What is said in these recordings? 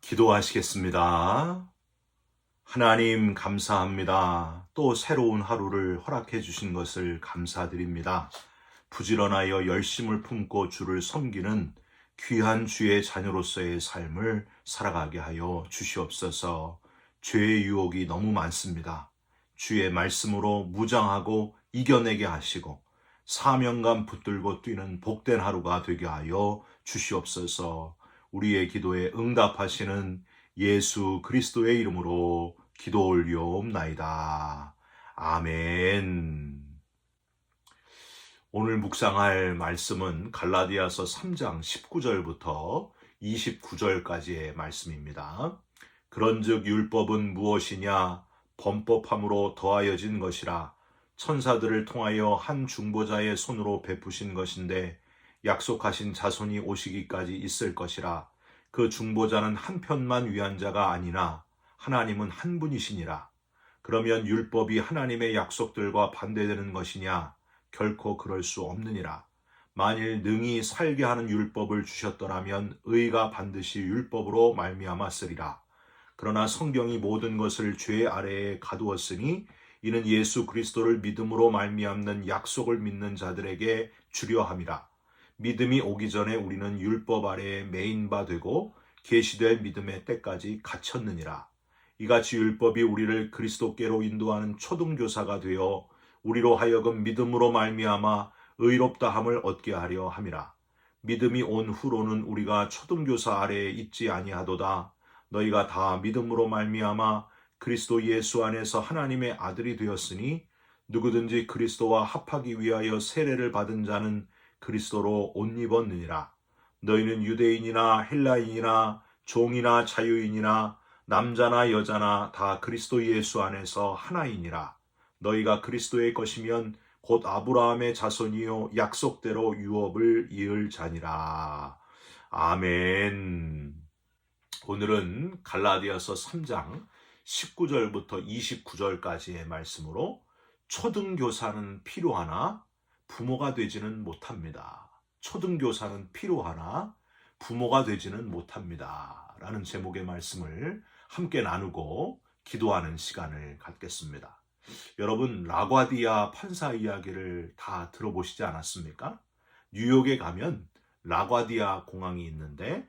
기도하시겠습니다. 하나님 감사합니다. 또 새로운 하루를 허락해 주신 것을 감사드립니다. 부지런하여 열심을 품고 주를 섬기는 귀한 주의 자녀로서의 삶을 살아가게 하여 주시옵소서. 죄의 유혹이 너무 많습니다. 주의 말씀으로 무장하고 이겨내게 하시고 사명감 붙들고 뛰는 복된 하루가 되게 하여 주시옵소서. 우리의 기도에 응답하시는 예수 그리스도의 이름으로 기도 올리옵나이다. 아멘. 오늘 묵상할 말씀은 갈라디아서 3장 19절부터 29절까지의 말씀입니다. 그런즉 율법은 무엇이냐? 범법함으로 더하여진 것이라. 천사들을 통하여 한 중보자의 손으로 베푸신 것인데 약속하신 자손이 오시기까지 있을 것이라. 그 중보자는 한 편만 위한 자가 아니나 하나님은 한 분이시니라. 그러면 율법이 하나님의 약속들과 반대되는 것이냐? 결코 그럴 수 없느니라. 만일 능히 살게 하는 율법을 주셨더라면 의가 반드시 율법으로 말미암았으리라. 그러나 성경이 모든 것을 죄 아래에 가두었으니 이는 예수 그리스도를 믿음으로 말미암는 약속을 믿는 자들에게 주려 함이라. 믿음이 오기 전에 우리는 율법 아래에 매인 바 되고 계시될 믿음의 때까지 갇혔느니라. 이같이 율법이 우리를 그리스도께로 인도하는 초등교사가 되어 우리로 하여금 믿음으로 말미암아 의롭다함을 얻게 하려 함이라. 믿음이 온 후로는 우리가 초등교사 아래에 있지 아니하도다. 너희가 다 믿음으로 말미암아 그리스도 예수 안에서 하나님의 아들이 되었으니 누구든지 그리스도와 합하기 위하여 세례를 받은 자는 그리스도로 옷 입었느니라. 너희는 유대인이나 헬라인이나 종이나 자유인이나 남자나 여자나 다 그리스도 예수 안에서 하나이니라. 너희가 그리스도의 것이면 곧 아브라함의 자손이요 약속대로 유업을 이을 자니라. 아멘. 오늘은 갈라디아서 3장 19절부터 29절까지의 말씀으로 초등교사는 필요하나 부모가 되지는 못합니다. 초등교사는 필요하나 부모가 되지는 못합니다. 라는 제목의 말씀을 함께 나누고 기도하는 시간을 갖겠습니다. 여러분, 라과디아 판사 이야기를 다 들어보시지 않았습니까? 뉴욕에 가면 라과디아 공항이 있는데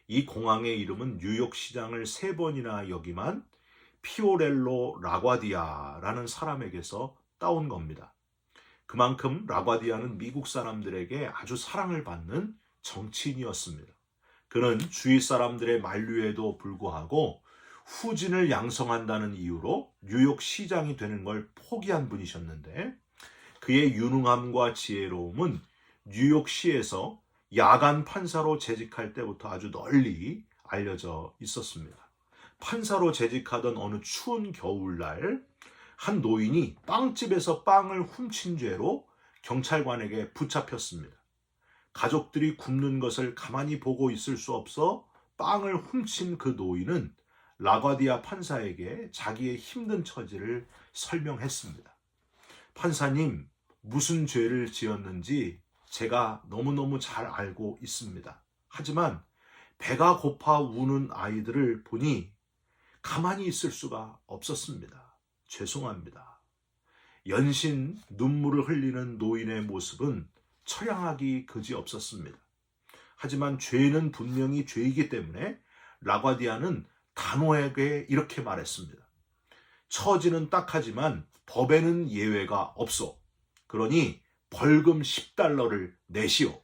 이 공항의 이름은 뉴욕 시장을 3번이나 역임한 피오렐로 라과디아라는 사람에게서 따온 겁니다. 그만큼 라과디아는 미국 사람들에게 아주 사랑을 받는 정치인이었습니다. 그는 주위 사람들의 만류에도 불구하고 후진을 양성한다는 이유로 뉴욕 시장이 되는 걸 포기한 분이셨는데 그의 유능함과 지혜로움은 뉴욕시에서 야간 판사로 재직할 때부터 아주 널리 알려져 있었습니다. 판사로 재직하던 어느 추운 겨울날 한 노인이 빵집에서 빵을 훔친 죄로 경찰관에게 붙잡혔습니다. 가족들이 굶는 것을 가만히 보고 있을 수 없어 빵을 훔친 그 노인은 라과디아 판사에게 자기의 힘든 처지를 설명했습니다. 판사님, 무슨 죄를 지었는지 제가 너무너무 잘 알고 있습니다. 하지만 배가 고파 우는 아이들을 보니 가만히 있을 수가 없었습니다. 죄송합니다. 연신 눈물을 흘리는 노인의 모습은 처량하기 그지없었습니다. 하지만 죄는 분명히 죄이기 때문에 라과디아는 단호하게 이렇게 말했습니다. 처지는 딱하지만 법에는 예외가 없소. 그러니 벌금 10달러를 내시오.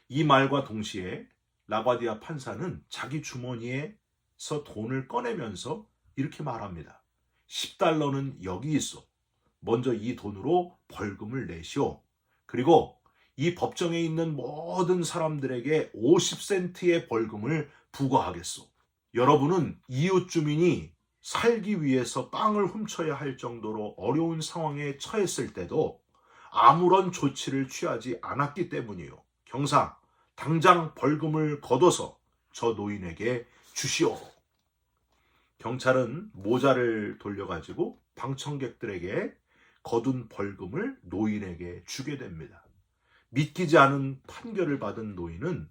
이 말과 동시에 라과디아 판사는 자기 주머니에서 돈을 꺼내면서 이렇게 말합니다. 10달러는 여기 있어. 먼저 이 돈으로 벌금을 내시오. 그리고 이 법정에 있는 모든 사람들에게 50센트의 벌금을 부과하겠소. 여러분은 이웃 주민이 살기 위해서 빵을 훔쳐야 할 정도로 어려운 상황에 처했을 때도 아무런 조치를 취하지 않았기 때문이요. 경상, 당장 벌금을 걷어서 저 노인에게 주시오. 경찰은 모자를 돌려가지고 방청객들에게 거둔 벌금을 노인에게 주게 됩니다. 믿기지 않은 판결을 받은 노인은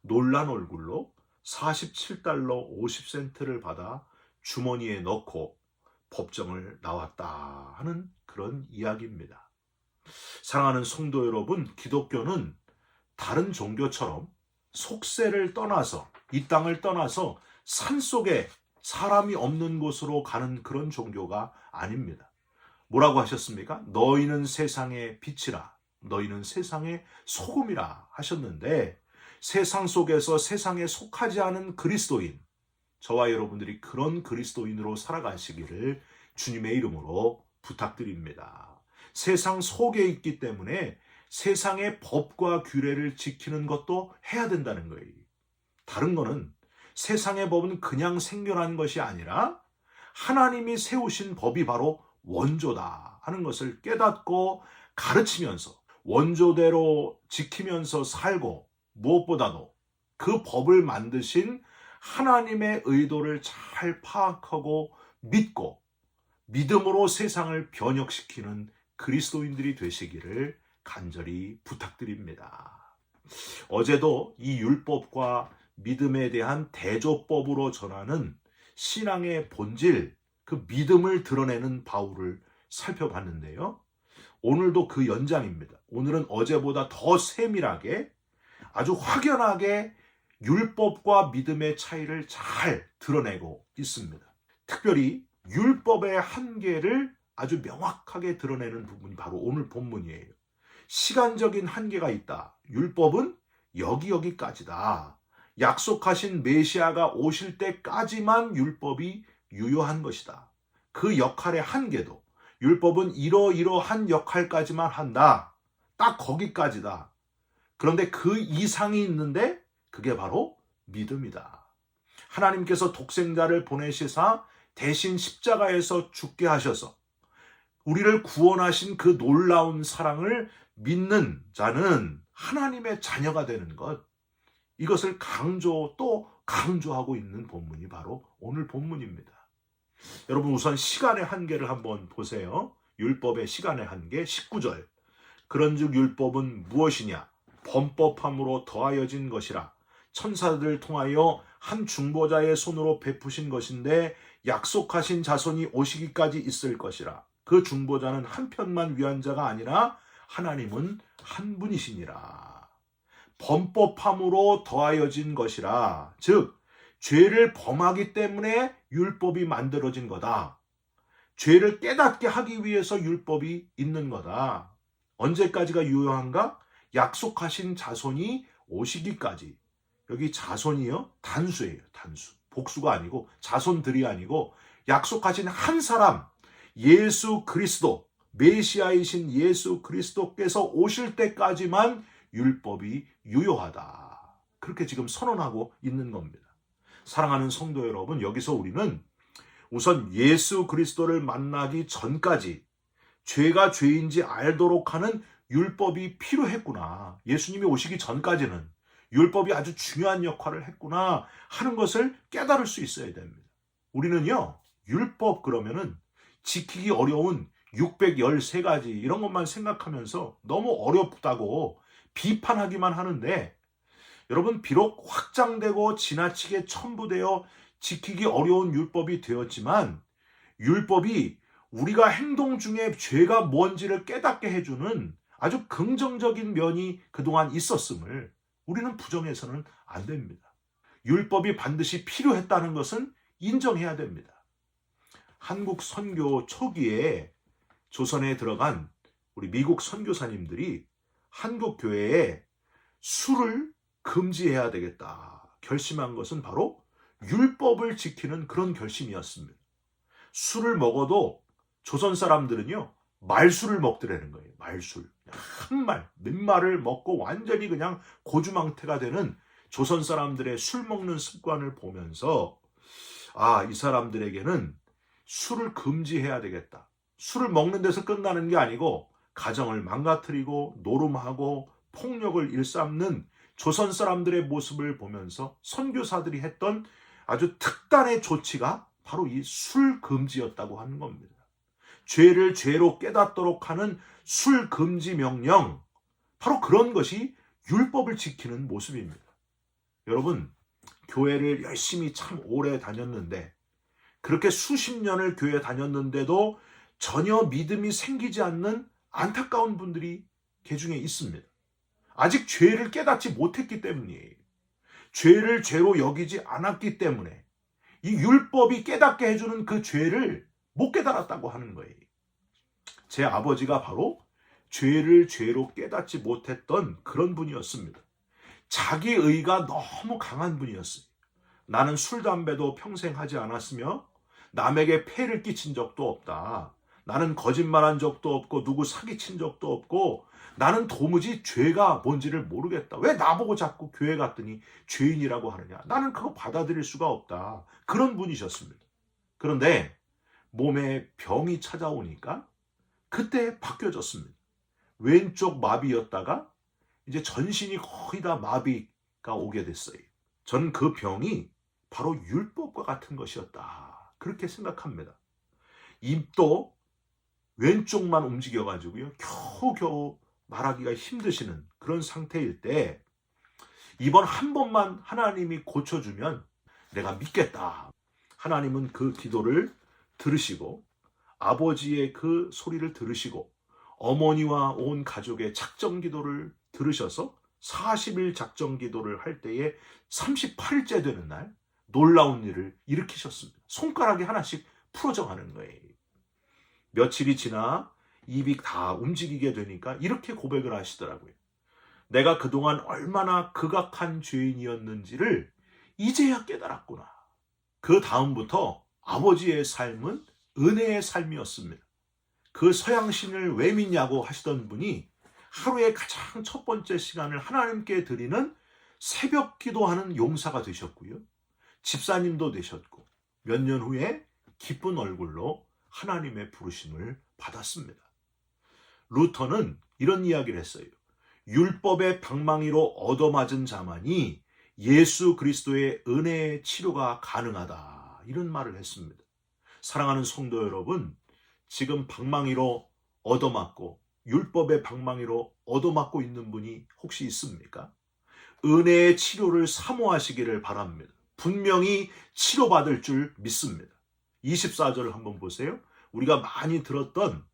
놀란 얼굴로 $47 50센트를 받아 주머니에 넣고 법정을 나왔다 하는 그런 이야기입니다. 사랑하는 성도 여러분, 기독교는 다른 종교처럼 속세를 떠나서, 이 땅을 떠나서 산속에 사람이 없는 곳으로 가는 그런 종교가 아닙니다. 뭐라고 하셨습니까? 너희는 세상의 빛이라, 너희는 세상의 소금이라 하셨는데, 세상 속에서 세상에 속하지 않은 그리스도인, 저와 여러분들이 그런 그리스도인으로 살아가시기를 주님의 이름으로 부탁드립니다. 세상 속에 있기 때문에 세상의 법과 규례를 지키는 것도 해야 된다는 거예요. 다른 거는, 세상의 법은 그냥 생겨난 것이 아니라 하나님이 세우신 법이 바로 원조다 하는 것을 깨닫고 가르치면서 원조대로 지키면서 살고, 무엇보다도 그 법을 만드신 하나님의 의도를 잘 파악하고 믿고 믿음으로 세상을 변혁시키는 그리스도인들이 되시기를 간절히 부탁드립니다. 어제도 이 율법과 믿음에 대한 대조법으로 전하는 신앙의 본질, 그 믿음을 드러내는 바울을 살펴봤는데요. 오늘도 그 연장입니다. 오늘은 어제보다 더 세밀하게, 아주 확연하게 율법과 믿음의 차이를 잘 드러내고 있습니다. 특별히 율법의 한계를 아주 명확하게 드러내는 부분이 바로 오늘 본문이에요. 시간적인 한계가 있다. 율법은 여기까지다. 약속하신 메시아가 오실 때까지만 율법이 유효한 것이다. 그 역할의 한계도, 율법은 이러이러한 역할까지만 한다. 딱 거기까지다. 그런데 그 이상이 있는데 그게 바로 믿음이다. 하나님께서 독생자를 보내시사 대신 십자가에서 죽게 하셔서 우리를 구원하신 그 놀라운 사랑을 믿는 자는 하나님의 자녀가 되는 것, 이것을 또 강조하고 있는 본문이 바로 오늘 본문입니다. 여러분, 우선 시간의 한계를 한번 보세요. 율법의 시간의 한계 19절. 그런즉 율법은 무엇이냐? 범법함으로 더하여진 것이라. 천사들을 통하여 한 중보자의 손으로 베푸신 것인데 약속하신 자손이 오시기까지 있을 것이라. 그 중보자는 한 편만 위한 자가 아니라 하나님은 한 분이시니라. 범법함으로 더하여진 것이라. 즉 죄를 범하기 때문에 율법이 만들어진 거다. 죄를 깨닫게 하기 위해서 율법이 있는 거다. 언제까지가 유효한가? 약속하신 자손이 오시기까지. 여기 자손이요, 단수예요. 단수. 복수가 아니고, 자손들이 아니고, 약속하신 한 사람, 예수 그리스도, 메시아이신 예수 그리스도께서 오실 때까지만 율법이 유효하다. 그렇게 지금 선언하고 있는 겁니다. 사랑하는 성도 여러분, 여기서 우리는 우선 예수 그리스도를 만나기 전까지 죄가 죄인지 알도록 하는 율법이 필요했구나. 예수님이 오시기 전까지는 율법이 아주 중요한 역할을 했구나 하는 것을 깨달을 수 있어야 됩니다. 우리는요, 율법 그러면은 지키기 어려운 613가지 이런 것만 생각하면서 너무 어렵다고 비판하기만 하는데, 여러분, 비록 확장되고 지나치게 첨부되어 지키기 어려운 율법이 되었지만, 율법이 우리가 행동 중에 죄가 뭔지를 깨닫게 해주는 아주 긍정적인 면이 그동안 있었음을 우리는 부정해서는 안 됩니다. 율법이 반드시 필요했다는 것은 인정해야 됩니다. 한국 선교 초기에 조선에 들어간 우리 미국 선교사님들이 한국 교회에 술을 금지해야 되겠다 결심한 것은 바로 율법을 지키는 그런 결심이었습니다. 술을 먹어도 조선 사람들은요, 말술을 먹더라는 거예요. 말술. 한 말, 몇 말을 먹고 완전히 그냥 고주망태가 되는 조선 사람들의 술 먹는 습관을 보면서, 이 사람들에게는 술을 금지해야 되겠다. 술을 먹는 데서 끝나는 게 아니고 가정을 망가뜨리고 노름하고 폭력을 일삼는 조선 사람들의 모습을 보면서 선교사들이 했던 아주 특단의 조치가 바로 이 술 금지였다고 하는 겁니다. 죄를 죄로 깨닫도록 하는 술 금지 명령, 바로 그런 것이 율법을 지키는 모습입니다. 여러분, 교회를 열심히 참 오래 다녔는데, 그렇게 수십 년을 교회 다녔는데도 전혀 믿음이 생기지 않는 안타까운 분들이 개중에 있습니다. 아직 죄를 깨닫지 못했기 때문이에요. 죄를 죄로 여기지 않았기 때문에 이 율법이 깨닫게 해주는 그 죄를 못 깨달았다고 하는 거예요. 제 아버지가 바로 죄를 죄로 깨닫지 못했던 그런 분이었습니다. 자기 의가 너무 강한 분이었어요. 나는 술, 담배도 평생 하지 않았으며 남에게 폐를 끼친 적도 없다. 나는 거짓말한 적도 없고 누구 사기친 적도 없고 나는 도무지 죄가 뭔지를 모르겠다. 왜 나보고 자꾸 교회 갔더니 죄인이라고 하느냐. 나는 그거 받아들일 수가 없다. 그런 분이셨습니다. 그런데 몸에 병이 찾아오니까 그때 바뀌어졌습니다. 왼쪽 마비였다가 이제 전신이 거의 다 마비가 오게 됐어요. 저는 그 병이 바로 율법과 같은 것이었다. 그렇게 생각합니다. 입도 왼쪽만 움직여가지고요. 겨우겨우 말하기가 힘드시는 그런 상태일 때 이번 한 번만 하나님이 고쳐주면 내가 믿겠다. 하나님은 그 기도를 들으시고 아버지의 그 소리를 들으시고 어머니와 온 가족의 작정 기도를 들으셔서 40일 작정 기도를 할 때에 38일째 되는 날 놀라운 일을 일으키셨습니다. 손가락이 하나씩 풀어져 가는 거예요. 며칠이 지나 입이 다 움직이게 되니까 이렇게 고백을 하시더라고요. 내가 그동안 얼마나 극악한 죄인이었는지를 이제야 깨달았구나. 그 다음부터 아버지의 삶은 은혜의 삶이었습니다. 그 서양신을 왜 믿냐고 하시던 분이 하루에 가장 첫 번째 시간을 하나님께 드리는 새벽 기도하는 용사가 되셨고요. 집사님도 되셨고 몇 년 후에 기쁜 얼굴로 하나님의 부르심을 받았습니다. 루터는 이런 이야기를 했어요. 율법의 방망이로 얻어맞은 자만이 예수 그리스도의 은혜의 치료가 가능하다. 이런 말을 했습니다. 사랑하는 성도 여러분, 지금 방망이로 얻어맞고 율법의 방망이로 얻어맞고 있는 분이 혹시 있습니까? 은혜의 치료를 사모하시기를 바랍니다. 분명히 치료받을 줄 믿습니다. 24절을 한번 보세요. 우리가 많이 들었던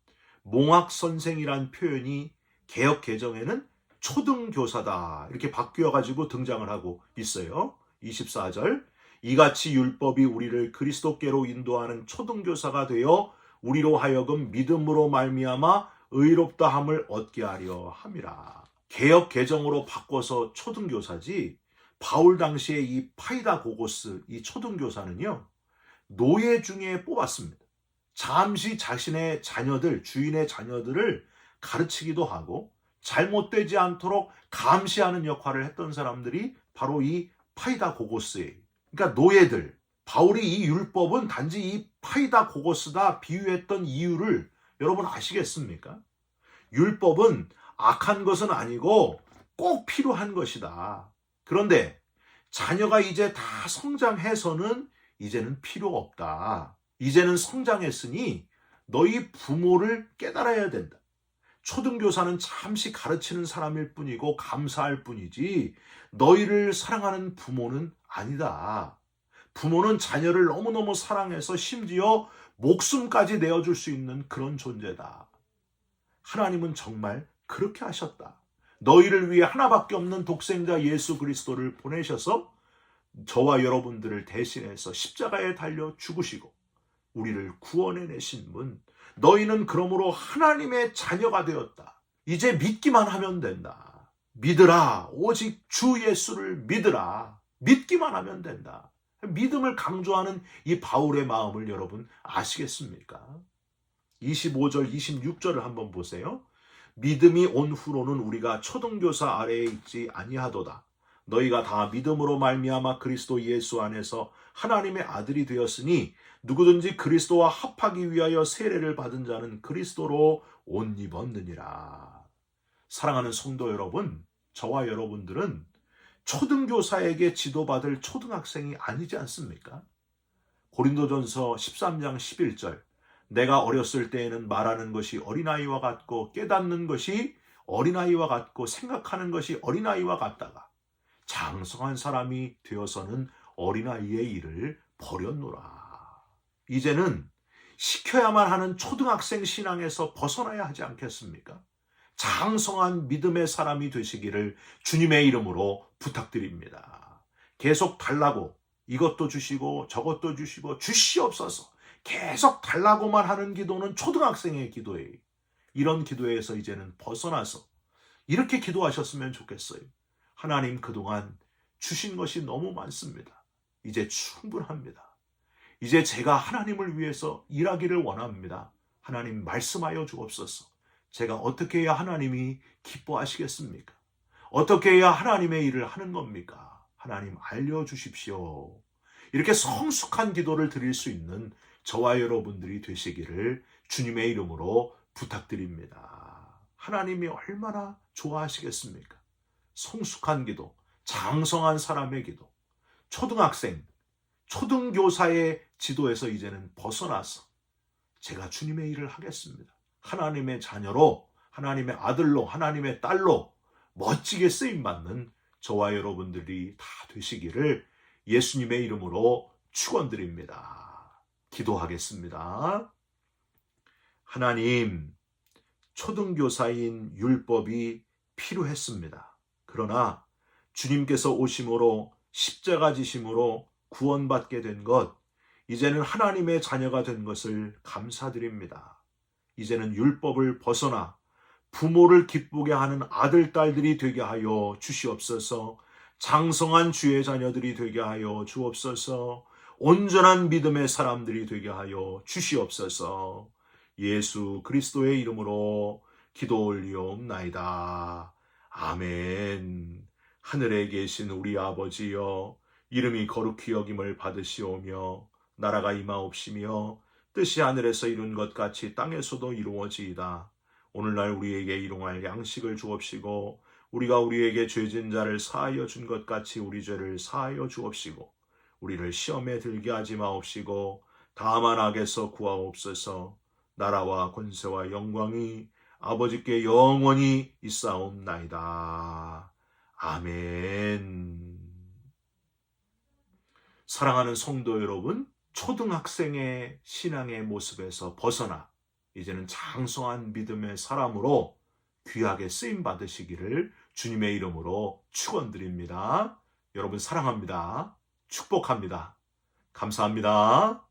몽학선생이란 표현이 개역 개정에는 초등교사다 이렇게 바뀌어가지고 등장을 하고 있어요. 24절 이같이 율법이 우리를 그리스도께로 인도하는 초등교사가 되어 우리로 하여금 믿음으로 말미암아 의롭다함을 얻게 하려 함이라. 개역 개정으로 바꿔서 초등교사지 바울 당시에 이 파이다고고스 이 초등교사는요 노예 중에 뽑았습니다. 잠시 자신의 자녀들 주인의 자녀들을 가르치기도 하고 잘못되지 않도록 감시하는 역할을 했던 사람들이 바로 이 파이다고고스예요. 그러니까 노예들. 바울이 이 율법은 단지 이 파이다고고스다 비유했던 이유를 여러분 아시겠습니까? 율법은 악한 것은 아니고 꼭 필요한 것이다. 그런데 자녀가 이제 다 성장해서는 이제는 필요 없다. 이제는 성장했으니 너희 부모를 깨달아야 된다. 초등교사는 잠시 가르치는 사람일 뿐이고 감사할 뿐이지 너희를 사랑하는 부모는 아니다. 부모는 자녀를 너무너무 사랑해서 심지어 목숨까지 내어줄 수 있는 그런 존재다. 하나님은 정말 그렇게 하셨다. 너희를 위해 하나밖에 없는 독생자 예수 그리스도를 보내셔서 저와 여러분들을 대신해서 십자가에 달려 죽으시고 우리를 구원해내신 분, 너희는 그러므로 하나님의 자녀가 되었다. 이제 믿기만 하면 된다. 믿으라. 오직 주 예수를 믿으라. 믿기만 하면 된다. 믿음을 강조하는 이 바울의 마음을 여러분 아시겠습니까? 25절, 26절을 한번 보세요. 믿음이 온 후로는 우리가 초등교사 아래에 있지 아니하도다. 너희가 다 믿음으로 말미암아 그리스도 예수 안에서 하나님의 아들이 되었으니 누구든지 그리스도와 합하기 위하여 세례를 받은 자는 그리스도로 옷 입었느니라. 사랑하는 성도 여러분, 저와 여러분들은 초등교사에게 지도받을 초등학생이 아니지 않습니까? 고린도전서 13장 11절 내가 어렸을 때에는 말하는 것이 어린아이와 같고 깨닫는 것이 어린아이와 같고 생각하는 것이 어린아이와 같다가 장성한 사람이 되어서는 어린아이의 일을 버렸노라. 이제는 시켜야만 하는 초등학생 신앙에서 벗어나야 하지 않겠습니까? 장성한 믿음의 사람이 되시기를 주님의 이름으로 부탁드립니다. 계속 달라고, 이것도 주시고 저것도 주시고 주시옵소서, 계속 달라고만 하는 기도는 초등학생의 기도예요. 이런 기도에서 이제는 벗어나서 이렇게 기도하셨으면 좋겠어요. 하나님, 그동안 주신 것이 너무 많습니다. 이제 충분합니다. 이제 제가 하나님을 위해서 일하기를 원합니다. 하나님, 말씀하여 주옵소서. 제가 어떻게 해야 하나님이 기뻐하시겠습니까? 어떻게 해야 하나님의 일을 하는 겁니까? 하나님, 알려주십시오. 이렇게 성숙한 기도를 드릴 수 있는 저와 여러분들이 되시기를 주님의 이름으로 부탁드립니다. 하나님이 얼마나 좋아하시겠습니까? 성숙한 기도, 장성한 사람의 기도, 초등학생, 초등교사의 지도에서 이제는 벗어나서 제가 주님의 일을 하겠습니다. 하나님의 자녀로, 하나님의 아들로, 하나님의 딸로 멋지게 쓰임받는 저와 여러분들이 다 되시기를 예수님의 이름으로 축원드립니다. 기도하겠습니다. 하나님, 초등교사인 율법이 필요했습니다. 그러나 주님께서 오심으로, 십자가 지심으로 구원받게 된 것, 이제는 하나님의 자녀가 된 것을 감사드립니다. 이제는 율법을 벗어나 부모를 기쁘게 하는 아들, 딸들이 되게 하여 주시옵소서. 장성한 주의 자녀들이 되게 하여 주옵소서. 온전한 믿음의 사람들이 되게 하여 주시옵소서. 예수 그리스도의 이름으로 기도 올리옵나이다. 아멘. 하늘에 계신 우리 아버지여, 이름이 거룩히 여김을 받으시오며 나라가 임하옵시며 뜻이 하늘에서 이룬 것 같이 땅에서도 이루어지이다. 오늘날 우리에게 일용할 양식을 주옵시고 우리가 우리에게 죄진 자를 사하여 준 것 같이 우리 죄를 사하여 주옵시고 우리를 시험에 들게 하지 마옵시고 다만 악에서 구하옵소서. 나라와 권세와 영광이 아버지께 영원히 있사옵나이다. 아멘. 사랑하는 성도 여러분, 초등학생의 신앙의 모습에서 벗어나 이제는 장성한 믿음의 사람으로 귀하게 쓰임 받으시기를 주님의 이름으로 축원드립니다. 여러분 사랑합니다. 축복합니다. 감사합니다.